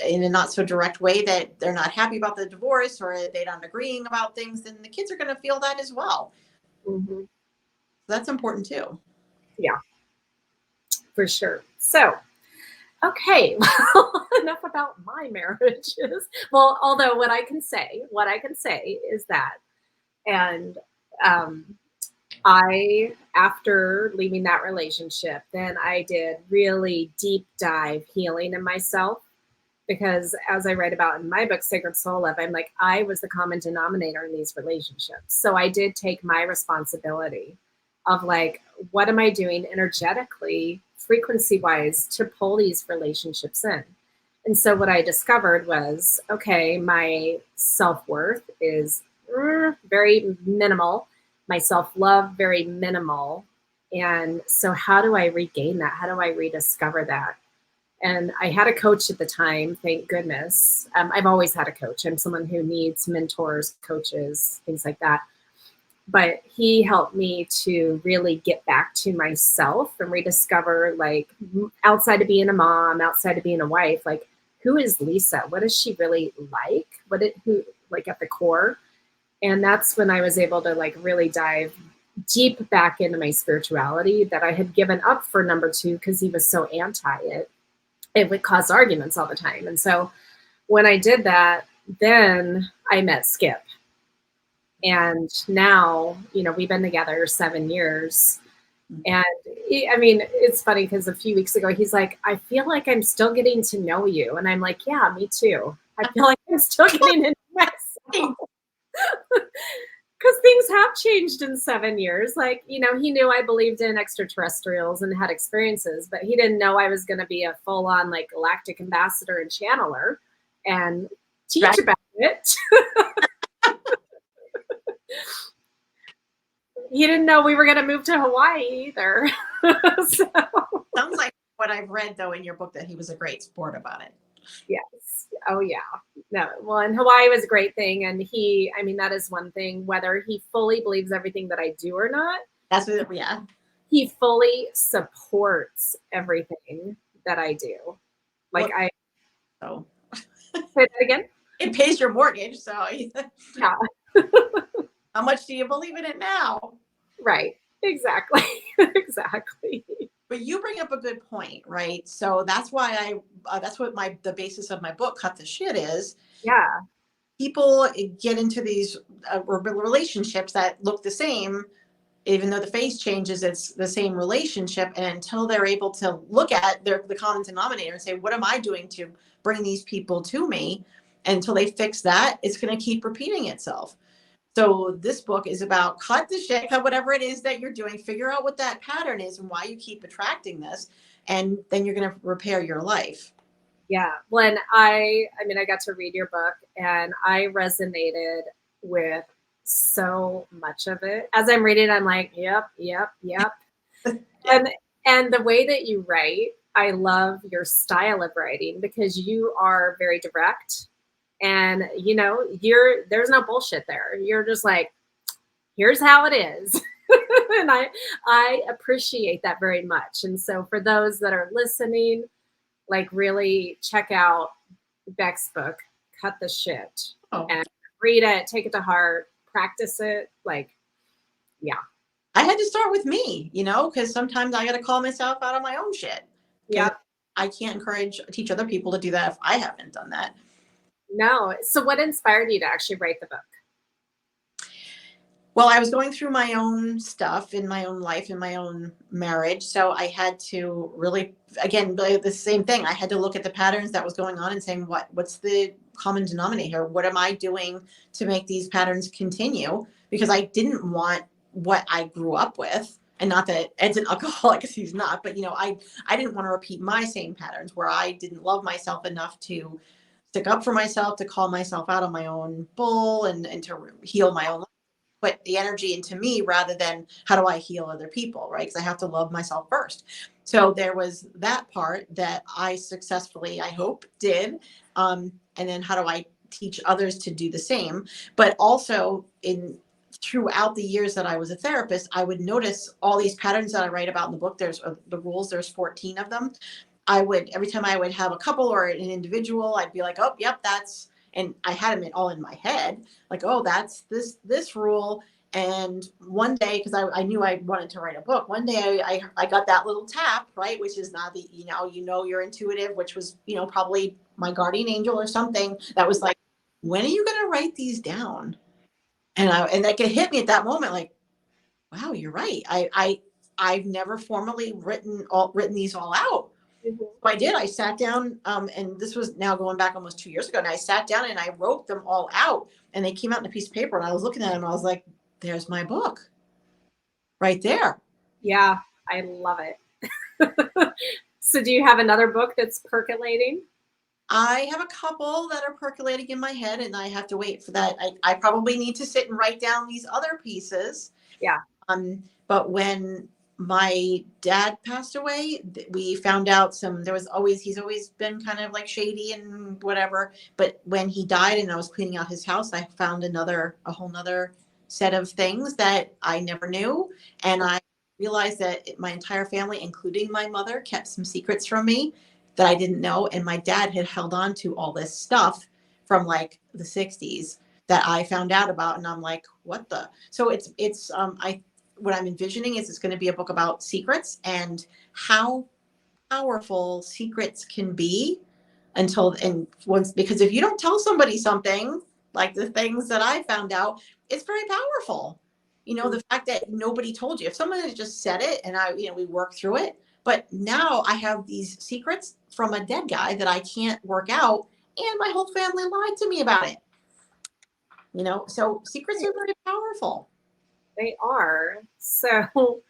in a not so direct way that they're not happy about the divorce or they're not agreeing about things, then the kids are going to feel that as well. Mm-hmm. So that's important too. Yeah, for sure. So, okay, well, enough about my marriages. Well, although what I can say is that, and um, after leaving that relationship, then I did really deep dive healing in myself, because as I write about in my book, Sacred Soul Love, I'm like, I was the common denominator in these relationships. So I did take my responsibility of like, what am I doing energetically, frequency wise, to pull these relationships in? And so what I discovered was, okay, my self-worth is very minimal. My self-love, very minimal. And so how do I regain that? How do I rediscover that? And I had a coach at the time, thank goodness. I've always had a coach. I'm someone who needs mentors, coaches, things like that. But he helped me to really get back to myself and rediscover, like, outside of being a mom, outside of being a wife, like, who is Lisa? What is she really like? Who, like, at the core? And that's when I was able to, like, really dive deep back into my spirituality that I had given up for number two because he was so anti it. It would cause arguments all the time. And so when I did that, then I met Skip. And now, we've been together 7 years. And I mean, it's funny because a few weeks ago, he's like, I feel like I'm still getting to know you. And I'm like, yeah, me too. I feel like I'm still getting to know myself. Because things have changed in 7 years. Like, he knew I believed in extraterrestrials and had experiences, but he didn't know I was going to be a full-on, like, galactic ambassador and channeler and teach about it. He didn't know we were going to move to Hawaii either. So. Sounds like what I've read, though, in your book, that he was a great sport about it. Yes. Oh, yeah. No. Well, and Hawaii was a great thing. And that is one thing, whether he fully believes everything that I do or not. That's what, yeah. He fully supports everything that I do. Like, so say that again? It pays your mortgage. So yeah. How much do you believe in it now? Right. Exactly. Exactly. But you bring up a good point, right? So that's why that's what the basis of my book, Cut the Shit, is. Yeah. People get into these relationships that look the same, even though the face changes, it's the same relationship. And until they're able to look at the common denominator and say, what am I doing to bring these people to me? And until they fix that, it's going to keep repeating itself. So this book is about cut the shit, cut whatever it is that you're doing, figure out what that pattern is and why you keep attracting this. And then you're going to repair your life. Yeah. When I got to read your book and I resonated with so much of it. As I'm reading, I'm like, yep. And the way that you write, I love your style of writing because you are very direct. And, there's no bullshit there. You're just like, here's how it is. And I appreciate that very much. And so for those that are listening, like, really check out Beck's book, Cut the Shit, and read it, take it to heart, practice it. Like, yeah. I had to start with me, because sometimes I got to call myself out on my own shit. Yeah. I can't teach other people to do that if I haven't done that. No. So what inspired you to actually write the book? Well, I was going through my own stuff in my own life, in my own marriage. So I had to really, again, the same thing. I had to look at the patterns that was going on and saying, what's the common denominator? What am I doing to make these patterns continue? Because I didn't want what I grew up with. And not that Ed's an alcoholic, because he's not, but I didn't want to repeat my same patterns where I didn't love myself enough to stick up for myself, to call myself out on my own bull and to heal my own life. Put the energy into me rather than how do I heal other people, right? Because I have to love myself first. So there was that part that I successfully, I hope, did. And then how do I teach others to do the same? But also throughout the years that I was a therapist, I would notice all these patterns that I write about in the book. There's the rules, there's 14 of them. Every time I would have a couple or an individual, I'd be like, oh, yep, and I had them all in my head, like, oh, that's this rule. And one day, because I knew I wanted to write a book, one day I got that little tap, right, which is not the, you're intuitive, which was, probably my guardian angel or something that was like, when are you going to write these down? And that could hit me at that moment, like, wow, you're right. I've never formally written these all out. Mm-hmm. So I did. I sat down, and this was now going back almost 2 years ago. And I sat down and I wrote them all out, and they came out in a piece of paper. And I was looking at them, and I was like, "There's my book, right there." Yeah, I love it. So, do you have another book that's percolating? I have a couple that are percolating in my head, and I have to wait for that. I probably need to sit and write down these other pieces. Yeah. But when my dad passed away, we found out he's always been kind of like shady and whatever. But when he died and I was cleaning out his house, I found a whole nother set of things that I never knew. And I realized that my entire family, including my mother, kept some secrets from me that I didn't know. And my dad had held on to all this stuff from like the 60s that I found out about. And I'm like, what the? So what I'm envisioning is it's going to be a book about secrets and how powerful secrets can be because if you don't tell somebody something like the things that I found out, it's very powerful. The fact that nobody told you, if someone had just said it and we work through it, but now I have these secrets from a dead guy that I can't work out and my whole family lied to me about it. So secrets are very powerful. They are. So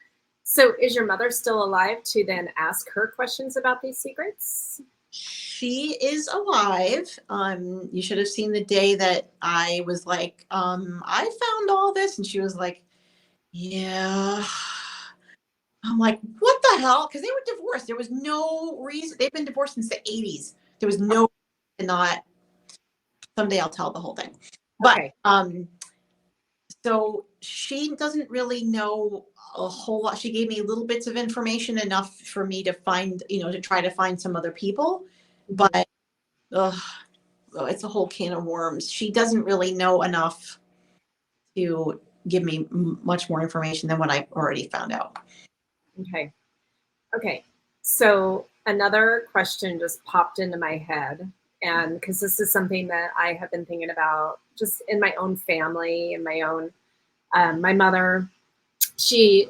is your mother still alive to then ask her questions about these secrets? She is alive. You should have seen the day that I was like, I found all this. And she was like, yeah. I'm like, what the hell? Because they were divorced. There was no reason. They've been divorced since the 80s. There was no reason not. Someday I'll tell the whole thing. But Okay. So she doesn't really know a whole lot. She gave me little bits of information, enough for me to find, to try to find some other people. But it's a whole can of worms. She doesn't really know enough to give me much more information than what I already found out. Okay. So another question just popped into my head, and because this is something that I have been thinking about just in my own family and my own, my mother, she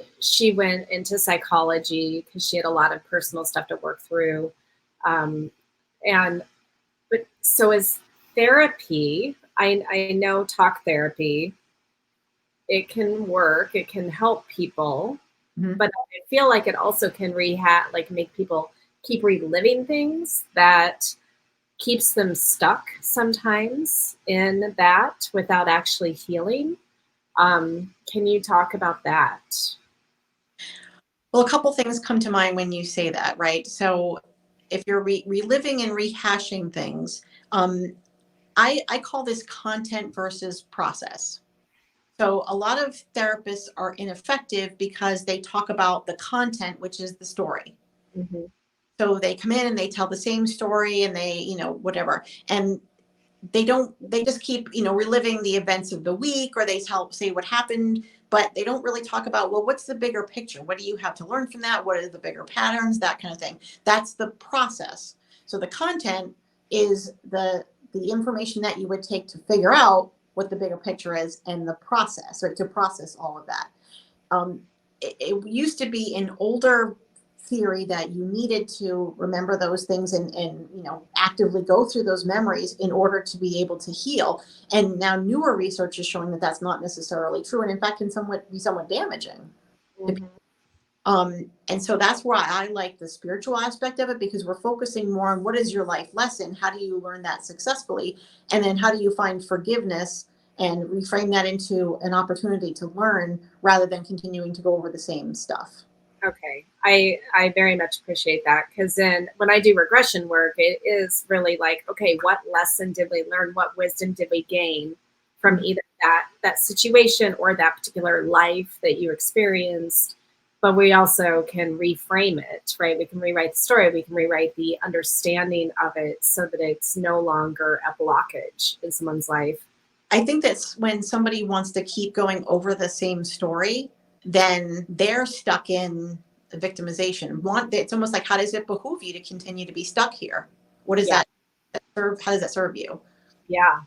went into psychology because she had a lot of personal stuff to work through. But so is therapy, I know talk therapy, it can work, it can help people, but I feel like it also can make people keep reliving things that keeps them stuck sometimes in that without actually healing. Can you talk about that? Well, a couple things come to mind when you say that, right? So if you're reliving and rehashing things, I call this content versus process. So a lot of therapists are ineffective because they talk about the content, which is the story. Mm-hmm. So they come in and they tell the same story and they, whatever. And they just keep, reliving the events of the week, or they say what happened, but they don't really talk about, well, what's the bigger picture? What do you have to learn from that? What are the bigger patterns? That kind of thing. That's the process. So the content is the information that you would take to figure out what the bigger picture is, and the process, or to process all of that. It used to be an older theory that you needed to remember those things and actively go through those memories in order to be able to heal. And now newer research is showing that that's not necessarily true, and in fact can be somewhat damaging. Mm-hmm. And so that's why I like the spiritual aspect of it, because we're focusing more on what is your life lesson, how do you learn that successfully, and then how do you find forgiveness and reframe that into an opportunity to learn rather than continuing to go over the same stuff. Okay, I very much appreciate that, because then when I do regression work, it is really like, okay, what lesson did we learn? What wisdom did we gain from either that situation or that particular life that you experienced? But we also can reframe it, right? We can rewrite the story. We can rewrite the understanding of it so that it's no longer a blockage in someone's life. I think that's when somebody wants to keep going over the same story, then they're stuck in the victimization. It's almost like, how does it behoove you to continue to be stuck here? What does that serve? How does that serve you? Yeah,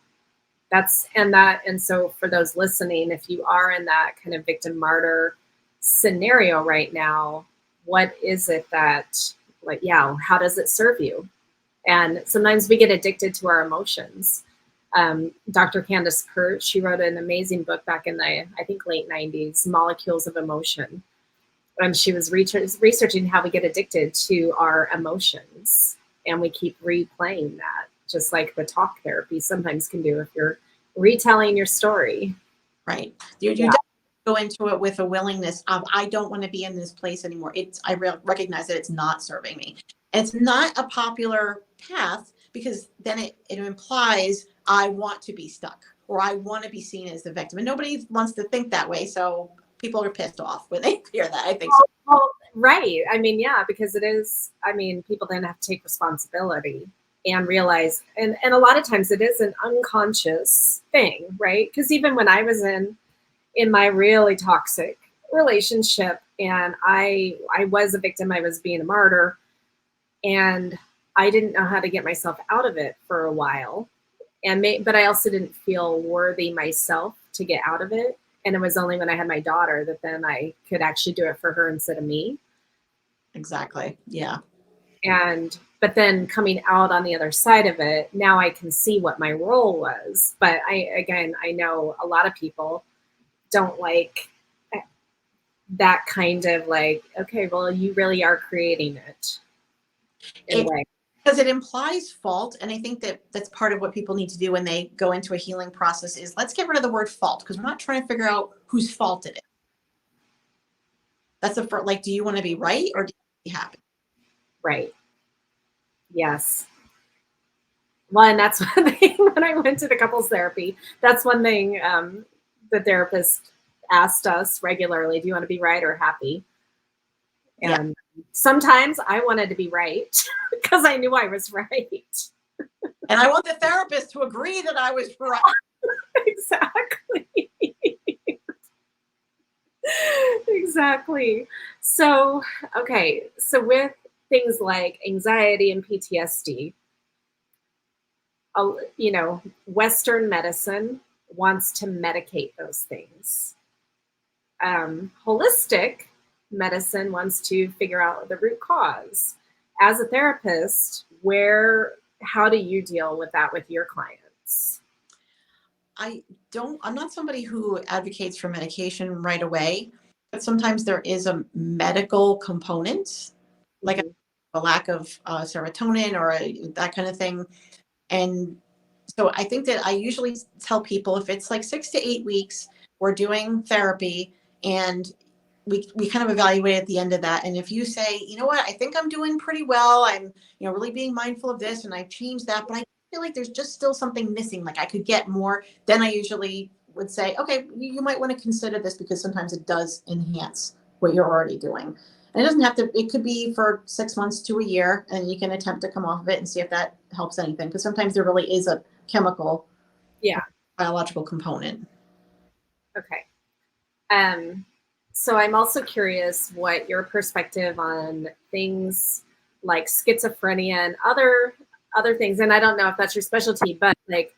and so for those listening, if you are in that kind of victim martyr scenario right now, what is it that, like, how does it serve you? And sometimes we get addicted to our emotions. Dr. Candace Pert, she wrote an amazing book back in the, I think, late 90s, Molecules of Emotion. She was researching how we get addicted to our emotions, and we keep replaying that, just like the talk therapy sometimes can do if you're retelling your story. Right. You're go into it with a willingness of, I don't want to be in this place anymore. I recognize that it's not serving me. And it's not a popular path, because then it implies I want to be stuck, or I want to be seen as the victim. And nobody wants to think that way. So people are pissed off when they hear that, I think. So. Well, right. I mean, yeah, because it is, I mean, people then have to take responsibility and realize, and a lot of times it is an unconscious thing, right? Because even when I was in my really toxic relationship, and I was a victim, I was being a martyr, and I didn't know how to get myself out of it for a while. But I also didn't feel worthy myself to get out of it. And it was only when I had my daughter that then I could actually do it for her instead of me. Exactly. Yeah. But then coming out on the other side of it, now I can see what my role was. But I know a lot of people don't like that kind of like, okay, well, you really are creating it in a way. Because it implies fault. And I think that that's part of what people need to do when they go into a healing process is, let's get rid of the word fault, because we're not trying to figure out whose fault it is. That's the first, like, do you want to be right, or do you want to be happy? Right. Yes. Well, and that's one thing when I went to the couples therapy, that's one thing the therapist asked us regularly, do you want to be right or happy? And sometimes I wanted to be right because I knew I was right. And I want the therapist to agree that I was right. Exactly. Exactly. So, okay. So with things like anxiety and PTSD, Western medicine wants to medicate those things. Holistic medicine wants to figure out the root cause. As a therapist, how do you deal with that with your clients? I'm not somebody who advocates for medication right away, but sometimes there is a medical component, like a lack of serotonin or that kind of thing. And so I think that I usually tell people, if it's like 6 to 8 weeks, we're doing therapy, and we kind of evaluate at the end of that. And if you say, you know what, I think I'm doing pretty well, I'm, really being mindful of this, and I've changed that, but I feel like there's just still something missing, like I could get more, then I usually would say, okay, you might want to consider this, because sometimes it does enhance what you're already doing. And it doesn't have to, it could be for 6 months to a year, and you can attempt to come off of it and see if that helps anything. Because sometimes there really is a chemical, biological component. Okay. So I'm also curious what your perspective on things like schizophrenia and other things. And I don't know if that's your specialty, but like,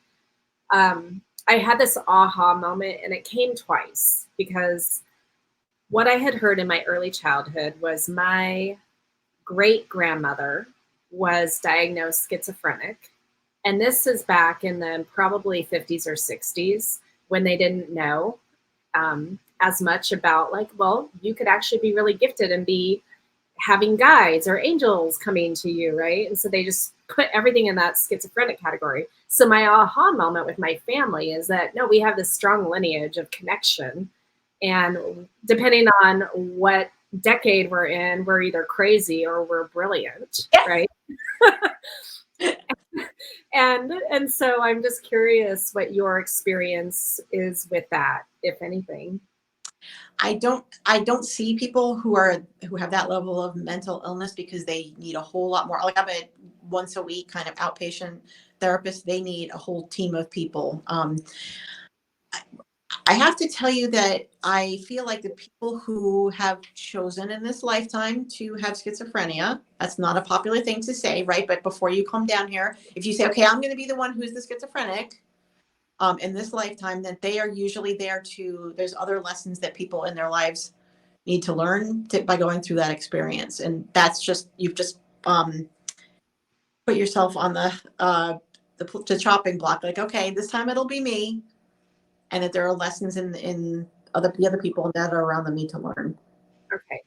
I had this aha moment, and it came twice, because what I had heard in my early childhood was my great grandmother was diagnosed schizophrenic. And this is back in the probably 50s or 60s, when they didn't know as much about, like, well, you could actually be really gifted and be having guides or angels coming to you, right? And so they just put everything in that schizophrenic category. So my aha moment with my family is that, no, we have this strong lineage of connection. And depending on what decade we're in, we're either crazy or we're brilliant, right? And so I'm just curious what your experience is with that, if anything. I don't see people who have that level of mental illness, because they need a whole lot more. Like, I'm a once a week kind of outpatient therapist. They need a whole team of people. I have to tell you that I feel like the people who have chosen in this lifetime to have schizophrenia, that's not a popular thing to say, right? But before you come down here, if you say, okay, I'm going to be the one who's the schizophrenic in this lifetime, then they are usually there there's other lessons that people in their lives need to learn by going through that experience. And that's just, you've just put yourself on the chopping block. Like, okay, this time it'll be me. And that there are lessons in the other people that are around them need to learn. Okay.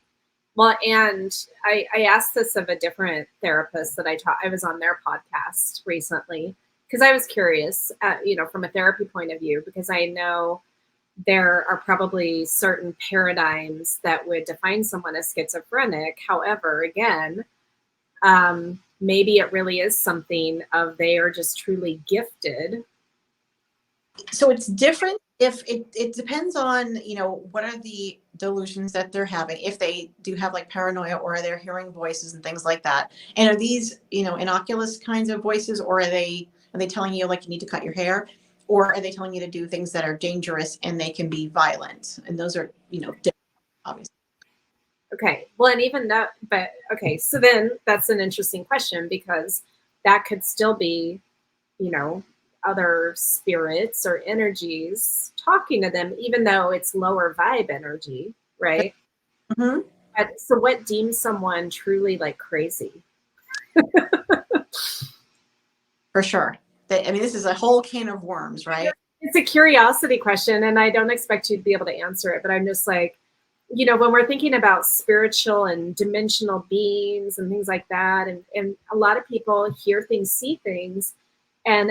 Well, and I asked this of a different therapist that I was on their podcast recently, because I was curious, from a therapy point of view, because I know there are probably certain paradigms that would define someone as schizophrenic. However, again, maybe it really is something of they are just truly gifted. So it's different if it depends on, what are the delusions that they're having, if they do have like paranoia or they're hearing voices and things like that. And are these, innocuous kinds of voices, or are they telling you like you need to cut your hair, or are they telling you to do things that are dangerous and they can be violent? And those are, different, obviously. Okay. Well, and even that, but okay. So then that's an interesting question, because that could still be, other spirits or energies talking to them, even though it's lower vibe energy, right? Mm-hmm. But, so what deems someone truly like crazy? For sure. This is a whole can of worms, right? It's a curiosity question, and I don't expect you to be able to answer it, but I'm just like, when we're thinking about spiritual and dimensional beings and things like that, and a lot of people hear things, see things, and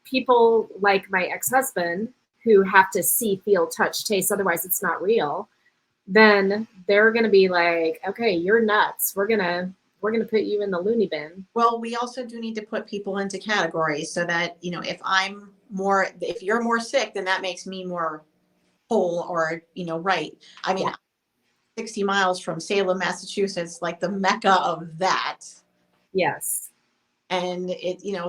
people like my ex-husband who have to see, feel, touch, taste, otherwise it's not real, then they're going to be like, okay, you're nuts. We're going to put you in the loony bin. Well, we also do need to put people into categories so that, if you're more sick, then that makes me more whole or, right. Yeah. 60 miles from Salem, Massachusetts, like the mecca of that. Yes. And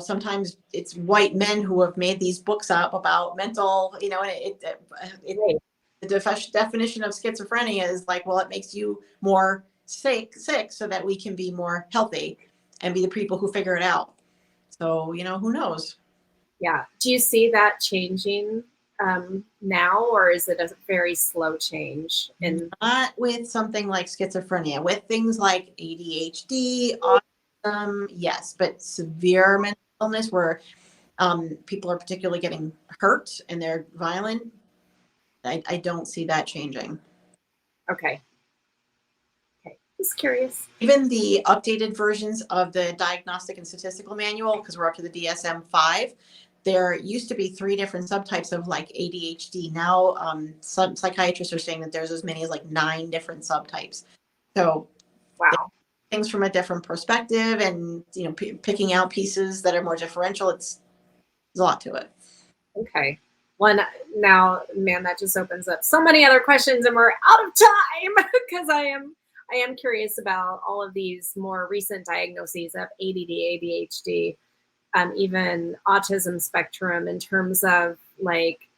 sometimes it's white men who have made these books up about mental, and Right. the definition of schizophrenia is like, well, it makes you more sick so that we can be more healthy and be the people who figure it out. So, who knows? Yeah. Do you see that changing now, or is it a very slow change? And Not with something like schizophrenia, with things like ADHD, autism, yes, but severe mental illness where people are particularly getting hurt and they're violent, I don't see that changing. okay. Just curious. Even the updated versions of the Diagnostic and Statistical Manual, because we're up to the DSM-5, there used to be 3 different subtypes of like ADHD. Now, some psychiatrists are saying that there's as many as like 9 different subtypes. So, Wow. things from a different perspective, and picking out pieces that are more differential. There's a lot to it. Okay. Well, now, man, that just opens up so many other questions, and we're out of time because I am curious about all of these more recent diagnoses of ADD, ADHD, even autism spectrum, in terms of like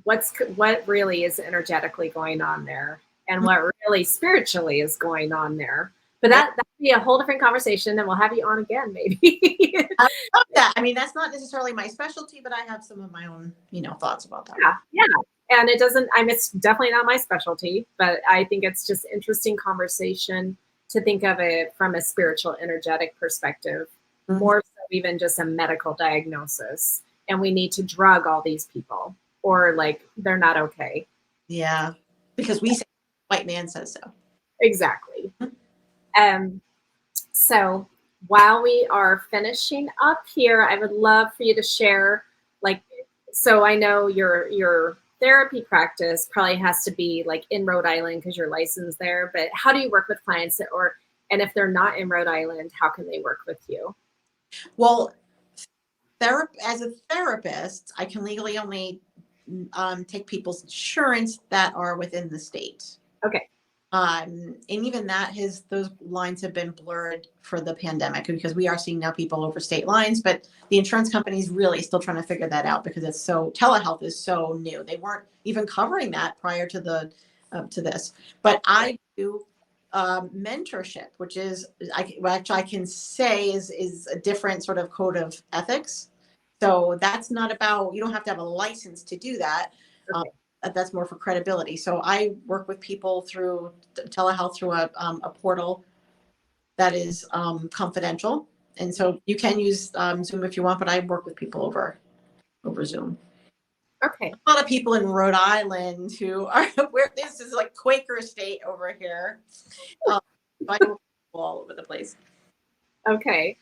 what really is energetically going on there, and what really spiritually is going on there. But that'd be a whole different conversation, and we'll have you on again, maybe. I love that. That's not necessarily my specialty, but I have some of my own, thoughts about that. Yeah. And it's definitely not my specialty, but I think it's just interesting conversation to think of it from a spiritual, energetic perspective, more so even just a medical diagnosis. And we need to drug all these people, or like they're not okay. Yeah, because we say white man says so. Exactly. So while we are finishing up here, I would love for you to share, like, so I know your therapy practice probably has to be like in Rhode Island because you're licensed there, but how do you work with clients, and if they're not in Rhode Island, how can they work with you? Well, as a therapist, I can legally only take people's insurance that are within the state. Okay. And even those lines have been blurred for the pandemic, because we are seeing now people over state lines, but the insurance companies really still trying to figure that out, because telehealth is so new. They weren't even covering that prior to to this. But I do mentorship, which is which I can say is a different sort of code of ethics. So that's not about, you don't have to have a license to do that. Okay. That's more for credibility. So I work with people through telehealth through a portal that is confidential. And so you can use Zoom if you want, but I work with people over Zoom. Okay. A lot of people in Rhode Island who are where this is like Quaker state over here. I work all over the place. Okay.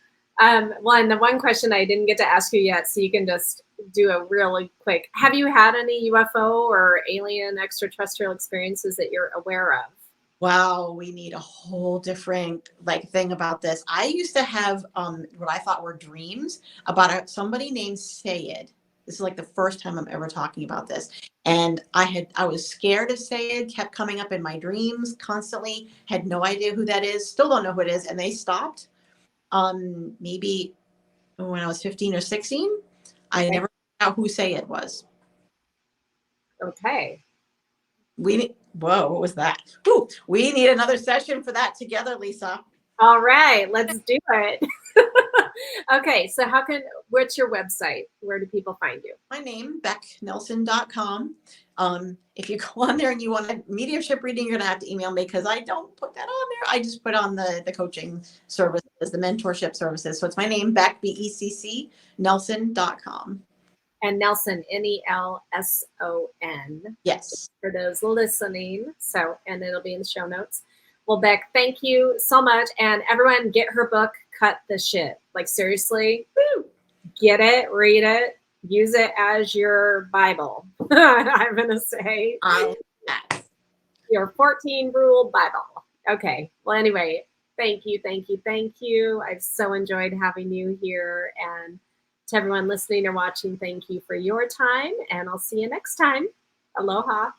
Well, and the one question I didn't get to ask you yet, so you can just do a really quick. Have you had any UFO or alien extraterrestrial experiences that you're aware of? Wow, we need a whole different like thing about this. I used to have what I thought were dreams about somebody named Sayed. This is like the first time I'm ever talking about this. And I was scared of Sayed, kept coming up in my dreams constantly, had no idea who that is, still don't know who it is, and they stopped. Maybe when I was 15 or 16. I Okay. never found out who Sayed was. Okay. Whoa, what was that? Ooh, we need another session for that together, Lisa. All right, let's do it. Okay, so what's your website? Where do people find you? My name, becknelson.com. If you go on there and you want a mediumship reading, you're going to have to email me because I don't put that on there. I just put on the coaching services, the mentorship services. So it's my name, Becc, BECC, Nelson.com. And Nelson, Nelson, Yes. for those listening. So, and it'll be in the show notes. Well, Becc, thank you so much. And everyone, get her book, Cut the Shit. Like, seriously, Woo. get it, read it, use it as your Bible. I'm going to say Yes. your 14 rule Bible. Okay. Well, anyway, thank you, thank you, thank you. I've so enjoyed having you here. And to everyone listening or watching, thank you for your time. And I'll see you next time. Aloha.